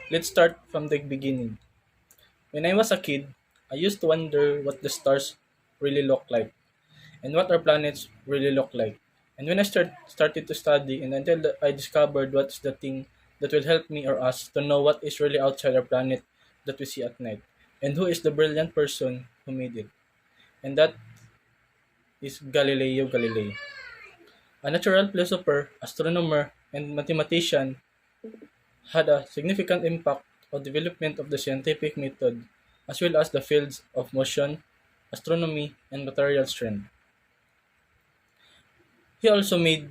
Let's start from the beginning. When I was a kid, I used to wonder what the stars really look like and what our planets really look like. And when started to study and until I discovered what's the thing that will help me or us to know what is really outside our planet that we see at night and who is the brilliant person who made it. And that is Galileo Galilei. A natural philosopher, astronomer, and mathematician had a significant impact on development of the scientific method as well as the fields of motion, astronomy, and material strength. He also made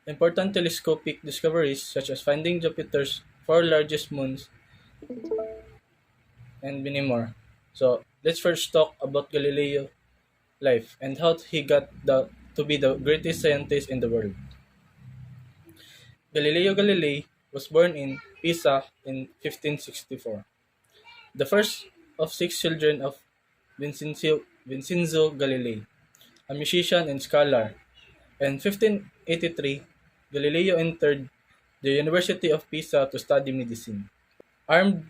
important telescopic discoveries such as finding Jupiter's four largest moons and many more. So let's first talk about Galileo life and how he got to be the greatest scientist in the world. Galileo Galilei was born in Pisa in 1564, the first of six children of Vincenzo Galilei, a musician and scholar. In 1583, Galileo entered the University of Pisa to study medicine. Armed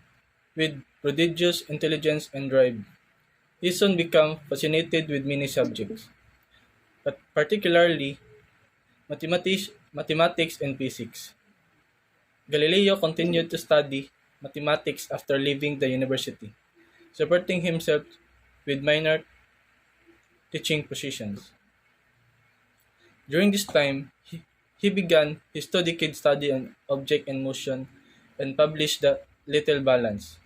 with prodigious intelligence and drive, he soon became fascinated with many subjects, but particularly mathematics and physics. Galileo continued to study mathematics after leaving the university, supporting himself with minor teaching positions. During this time, he began his 2-decade study on object and motion and published the Little Balance,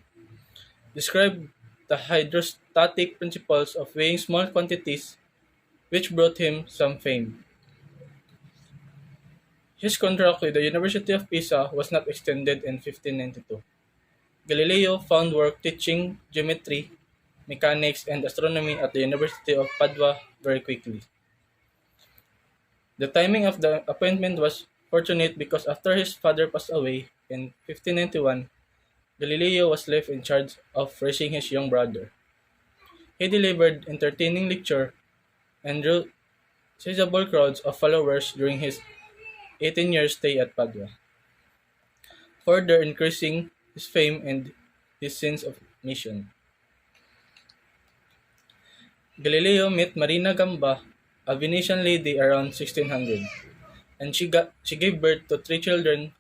described the hydrostatic principles of weighing small quantities, which brought him some fame. His contract with the University of Pisa was not extended in 1592. Galileo found work teaching geometry, mechanics, and astronomy at the University of Padua very quickly. The timing of the appointment was fortunate because after his father passed away in 1591, Galileo was left in charge of raising his young brother. He delivered entertaining lecture and drew sizable crowds of followers during his 18-year stay at Padua, further increasing his fame and his sense of mission. Galileo met Marina Gamba, a Venetian lady around 1600, and she gave birth to three children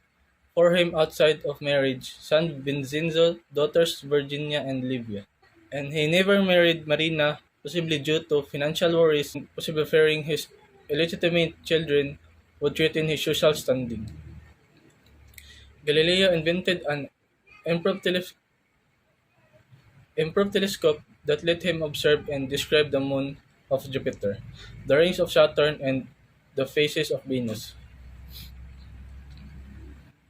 for him outside of marriage, son Vincenzo, daughters Virginia and Livia. And he never married Marina, possibly due to financial worries and possibly fearing his illegitimate children would threaten his social standing. Galileo invented an improved, improved telescope that let him observe and describe the moon of Jupiter, the rings of Saturn, and the phases of Venus.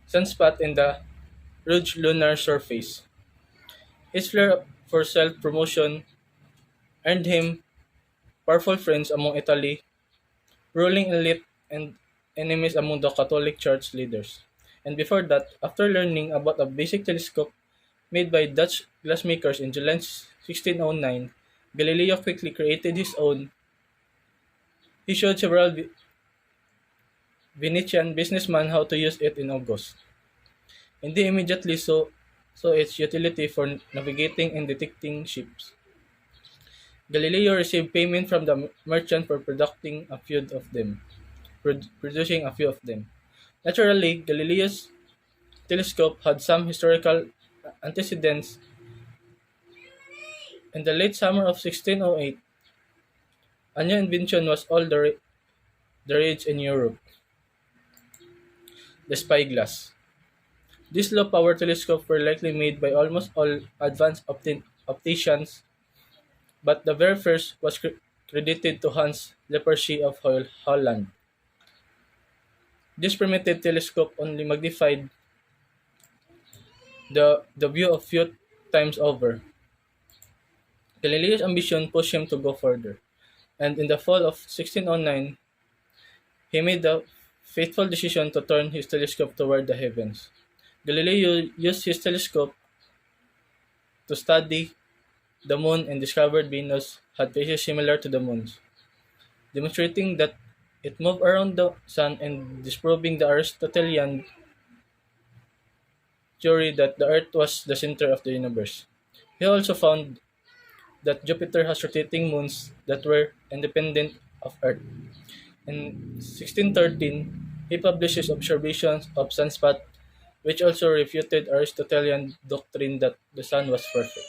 Sunspot in the rugged lunar surface. His flair for self-promotion earned him powerful friends among Italy, ruling elite, and enemies among the Catholic Church leaders. And before that, after learning about a basic telescope made by Dutch glassmakers in July 1609, Galileo quickly created his own. He showed several Venetian businessmen how to use it in August, and they immediately saw its utility for navigating and detecting ships. Galileo received payment from the merchant for producing a few of them. Naturally, Galileo's telescope had some historical antecedents. In the late summer of 1608, a new invention was all the rage in Europe: the spyglass. These low-power telescopes were likely made by almost all advanced opticians, but the very first was credited to Hans Lippershey of Holland. This primitive telescope only magnified the view a few times over. Galileo's ambition pushed him to go further, and in the fall of 1609, he made the fateful decision to turn his telescope toward the heavens. Galileo used his telescope to study the moon and discovered Venus had phases similar to the moon's, demonstrating that it moved around the sun and disproving the Aristotelian theory that the Earth was the center of the universe. He also found that Jupiter has rotating moons that were independent of Earth. In 1613, he published his observations of sunspots, which also refuted Aristotelian doctrine that the sun was perfect.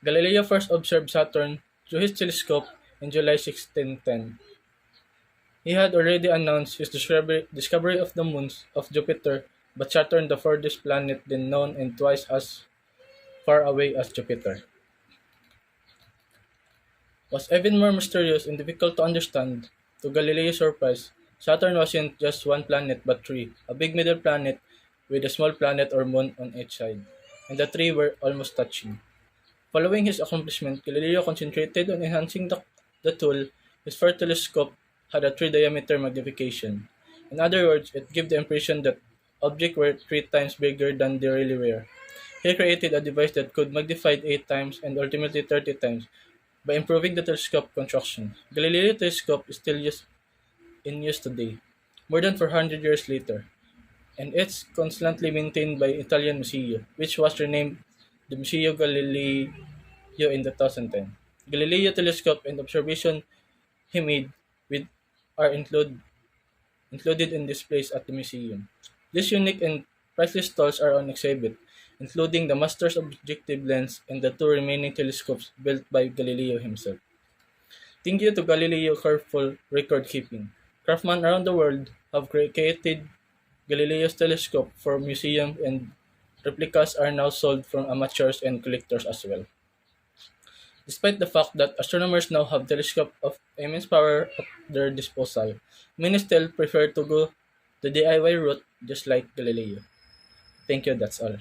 Galileo first observed Saturn through his telescope in July 1610. He had already announced his discovery of the moons of Jupiter, but Saturn, the furthest planet then known and twice as far away as Jupiter, was even more mysterious and difficult to understand. To Galileo's surprise, Saturn wasn't just one planet but three, a big middle planet with a small planet or moon on each side, and the three were almost touching. Following his accomplishment, Galileo concentrated on enhancing the tool. His first telescope had a 3 diameter magnification. In other words, it gave the impression that objects were 3 times bigger than they really were. He created a device that could magnify 8 times and ultimately 30 times by improving the telescope construction. Galileo's telescope is still in use today, more than 400 years later, and it's constantly maintained by Italian Museo, which was renamed the Museo Galileo in 2010. Galileo telescope and observation he made with are included in displays at the museum. These unique and priceless tools are on exhibit, including the master's objective lens and the two remaining telescopes built by Galileo himself. Thank you to Galileo careful record keeping. Craftsmen around the world have created Galileo's telescope for museums, and replicas are now sold from amateurs and collectors as well. Despite the fact that astronomers now have telescopes of immense power at their disposal, many still prefer to go the DIY route just like Galileo. Thank you, that's all.